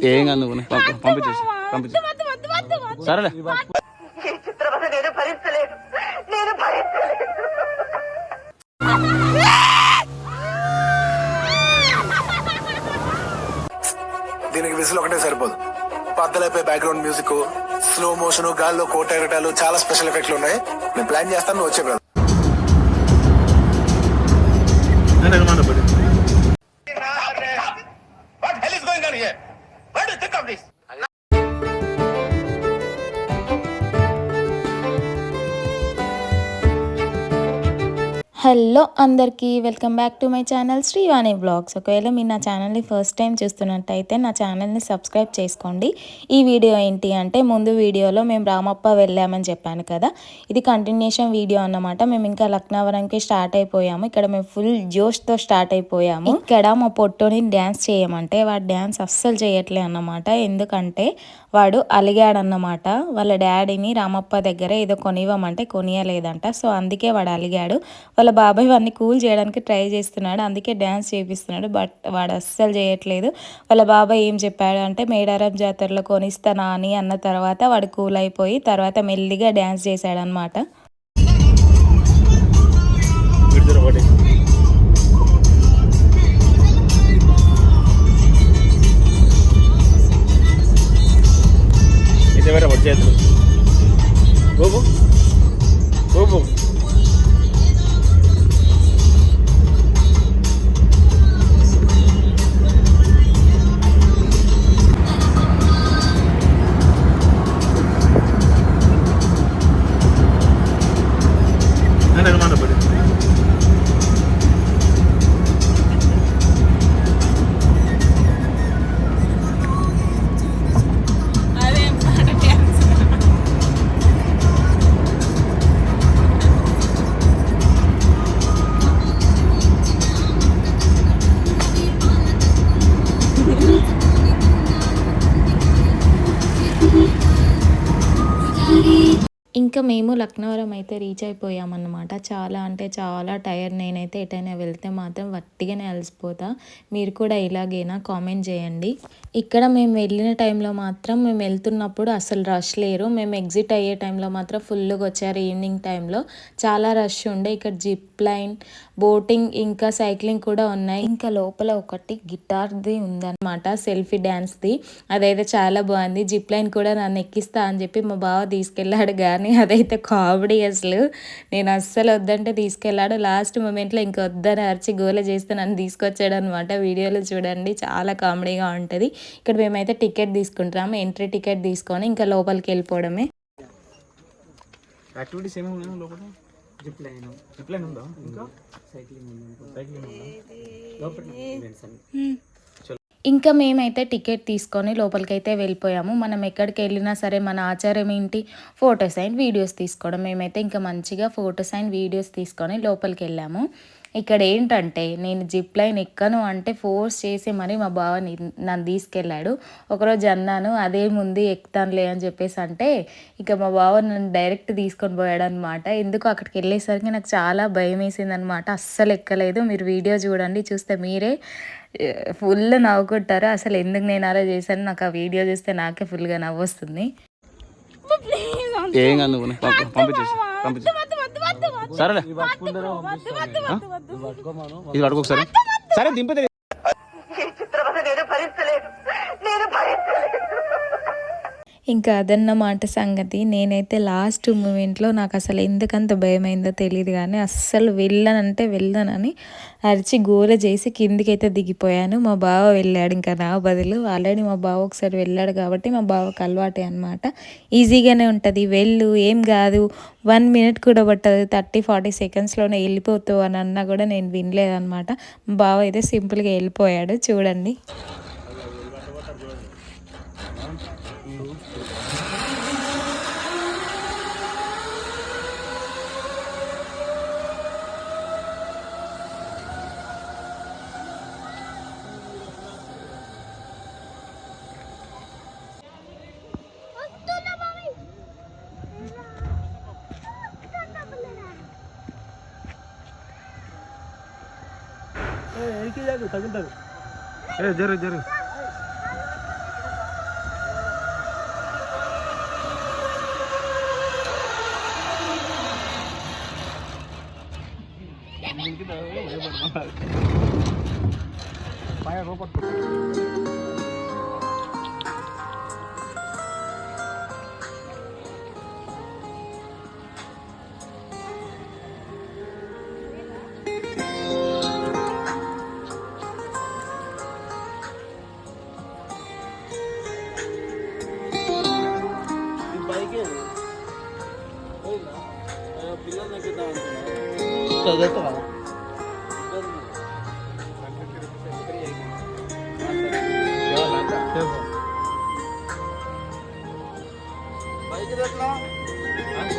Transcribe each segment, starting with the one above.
ఏం కాదు నువ్వు పంపించేసి సరేలే. దీనికి విజిల్ ఒకటే సరిపోదు. పద్దలైపోయి బ్యాక్గ్రౌండ్ మ్యూజిక్, స్లో మోషన్, గాల్లో కోట ఎగటాలు, చాలా స్పెషల్ ఎఫెక్ట్లు ఉన్నాయి. నేను ప్లాన్ చేస్తాను, నువ్వు వచ్చే బ్రదర్. హలో అందరికీ welcome back to my channel Srivani vlogs. ఒకవేళ మీరు నా ఛానల్ని ఫస్ట్ టైం చూస్తున్నట్టయితే నా ఛానల్ని సబ్స్క్రైబ్ చేసుకోండి. ఈ వీడియో ఏంటి అంటే, ముందు వీడియోలో మేము రామప్ప వెళ్ళామని చెప్పాను కదా, ఇది కంటిన్యూషన్ వీడియో అన్నమాట. మేము ఇంకా లక్నవరంకి స్టార్ట్ అయిపోయాము. ఇక్కడ మేము ఫుల్ జోష్తో స్టార్ట్ అయిపోయాము. ఇక్కడ మా పొట్టోని డ్యాన్స్ చేయమంటే వాడు డ్యాన్స్ అస్సలు చేయట్లే అన్నమాట. ఎందుకంటే వాడు అలిగాడన్నమాట. వాళ్ళ డాడీని రామప్ప దగ్గర ఏదో కొనివ్వమంటే కొనియలేదంట. సో అందుకే వాడు అలిగాడు. వాళ్ళ బాబాయ్ వాడిని కూల్ చేయడానికి ట్రై చేస్తున్నాడు, అందుకే డ్యాన్స్ చేపిస్తున్నాడు. బట్ వాడు అస్సలు చేయట్లేదు. వాళ్ళ బాబాయ్ ఏం చెప్పాడు అంటే, మేడారం జాతరలో కొనిస్తానా అని అన్న తర్వాత వాడు కూల్ అయిపోయి తర్వాత మెల్లిగా డ్యాన్స్ చేశాడు అనమాట. ఇంకా మేము లక్నవరం అయితే రీచ్ అయిపోయామన్నమాట. చాలా అంటే చాలా టైర్. నేనైతే ఎటైనా వెళ్తే మాత్రం వట్టిగానే అలసిపోతా. మీరు కూడా ఇలాగేనా కామెంట్ చేయండి. ఇక్కడ మేము వెళ్ళిన టైంలో మాత్రం, మేము వెళ్తున్నప్పుడు అసలు రష్ లేరు. మేము ఎగ్జిట్ అయ్యే టైంలో మాత్రం ఫుల్గా వచ్చారు. ఈవినింగ్ టైంలో చాలా రష్ ఉండే. ఇక్కడ జిప్ లైన్, బోటింగ్ ఇంకా సైక్లింగ్ కూడా ఉన్నాయి. ఇంకా లోపల ఒకటి గిటార్ది ఉందన్నమాట, సెల్ఫీ డ్యాన్స్ది. అదైతే చాలా బాగుంది. జిప్ లైన్ కూడా నన్ను ఎక్కిస్తా అని చెప్పి మా బావ తీసుకెళ్ళాడు, కానీ అదైతే కామెడీ అసలు. నేను అస్సలు వద్దంటే తీసుకెళ్ళాడు. లాస్ట్ మూమెంట్లో ఇంకా వద్దని అరిచి గోల చేస్తే నన్ను తీసుకొచ్చాడు అనమాట. వీడియోలో చూడండి, చాలా కామెడీగా ఉంటుంది. ఇక్కడ మేమైతే టికెట్ తీసుకుంటాము. ఎంట్రీ టికెట్ తీసుకొని ఇంకా లోపలికి వెళ్ళిపోవడమే. యాక్టివిటీస్ ఏమేమి ఉన్నాయి లోపల? జిప్ లైన్ ఉందా? ఇంకా సైక్లింగ్ ఇంకా మేమైతే టికెట్ తీసుకొని లోపలికైతే వెళ్ళిపోయాము. మనం ఎక్కడికి వెళ్ళినా సరే మన ఆచారం ఏంటి, ఫొటోస్ అండ్ వీడియోస్ తీసుకోవడం. మేమైతే ఇంకా మంచిగా ఫొటోస్ అండ్ వీడియోస్ తీసుకొని లోపలికి వెళ్ళాము. ఇక్కడ ఏంటంటే, నేను జిప్ లైన్ ఎక్కను అంటే ఫోర్స్ చేసి మరి మా బావ నన్ను తీసుకెళ్ళాడు. ఒకరోజు అన్నాను అదే ముందు ఎక్కుతానులే అని చెప్పేసి అంటే, ఇక మా బావ నన్ను డైరెక్ట్ తీసుకొని పోయాడు అనమాట. ఎందుకు అక్కడికి వెళ్ళేసరికి నాకు చాలా భయం వేసింది అనమాట. అస్సలు ఎక్కలేదు. మీరు వీడియో చూడండి, చూస్తే మీరే ఫుల్ నవ్వుకుంటారు. అసలు ఎందుకు నేను అలా చేశాను, నాకు ఆ వీడియో చూస్తే నాకే ఫుల్గా నవ్వు వస్తుంది. ఏం కాదు నువ్వు పంపించేసి సరేలే. ఇది పట్టుకోకసారి. సరే దింపితే ఇంకా అదన్నమాట సంగతి. నేనైతే లాస్ట్ మూమెంట్లో నాకు అసలు ఎందుకంత భయమైందో తెలియదు, కానీ అస్సలు వెళ్ళానని అరిచి గోల చేసి కిందికైతే దిగిపోయాను. మా బావ వెళ్ళాడు ఇంకా నా బదులు. ఆల్రెడీ మా బావ ఒకసారి వెళ్ళాడు కాబట్టి మా బావకు అలవాటే అనమాట. ఈజీగానే ఉంటుంది, వెళ్ళు ఏం కాదు, 1 minute కూడా పట్టదు, 30-40 secondsలోనే వెళ్ళిపోతావు అని అన్నా కూడా నేను వినలేదనమాట. మా బావ అయితే సింపుల్గా వెళ్ళిపోయాడు. చూడండి. జరుగు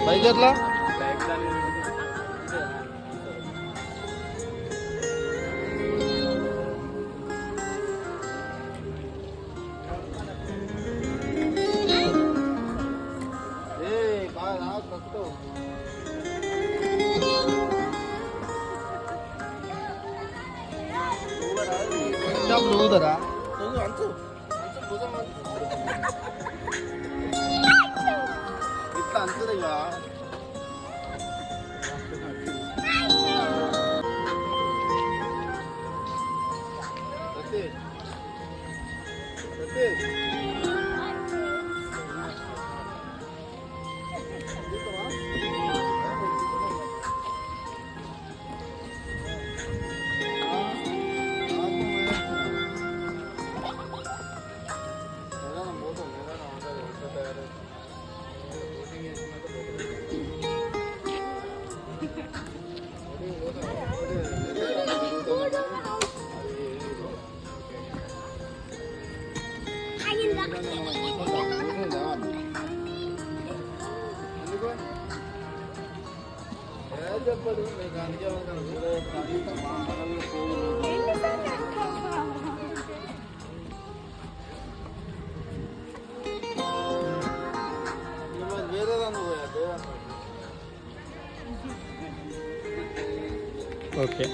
బైక్ ఎట్లా ఊదరా ఇట్లా అంతది ఇక చెప్పదు మీకు అందుకే వేరే దాన్ని పోయా ఓకే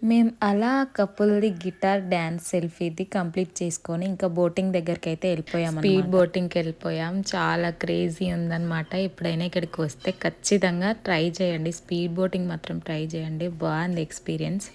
మేము అలా కపుల్ది గిటార్ డ్యాన్స్ సెల్ఫీది కంప్లీట్ చేసుకొని ఇంకా బోటింగ్ దగ్గరికి అయితే వెళ్ళిపోయాం. స్పీడ్ బోటింగ్కి వెళ్ళిపోయాం. చాలా క్రేజీ ఉందన్నమాట. ఎప్పుడైనా ఇక్కడికి వస్తే ఖచ్చితంగా ట్రై చేయండి. స్పీడ్ బోటింగ్ మాత్రం ట్రై చేయండి. బాగుంది ఎక్స్పీరియన్స్.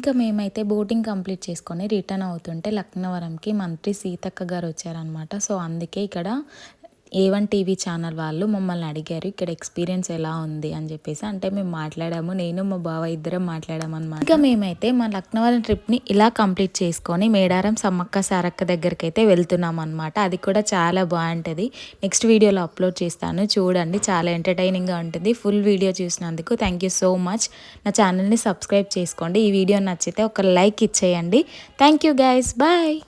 ఇంకా మేమైతే బోటింగ్ కంప్లీట్ చేసుకొని రిటర్న్ అవుతుంటే లక్నవరంకి మంత్రి సీతక్క గారు వచ్చారనమాట. సో అందుకే ఇక్కడ A1 టీవీ ఛానల్ వాళ్ళు మమ్మల్ని అడిగారు ఇక్కడ ఎక్స్పీరియన్స్ ఎలా ఉంది అని చెప్పేసి. అంటే మేము మాట్లాడాము, నేను మా బావ ఇద్దరం మాట్లాడాము అనమాట. ఇంకా మేమైతే మా లక్నవరం ట్రిప్ని ఇలా కంప్లీట్ చేసుకొని మేడారం సమ్మక్క సారక్క దగ్గరికి అయితే వెళ్తున్నాం అనమాట. అది కూడా చాలా బాగుంటుంది. నెక్స్ట్ వీడియోలో అప్లోడ్ చేస్తాను, చూడండి. చాలా ఎంటర్టైనింగ్గా ఉంటుంది. ఫుల్ వీడియో చూసినందుకు థ్యాంక్ యూ సో మచ్. నా ఛానల్ని సబ్స్క్రైబ్ చేసుకోండి. ఈ వీడియో నచ్చితే ఒక లైక్ ఇచ్చేయండి. Thank you guys, bye.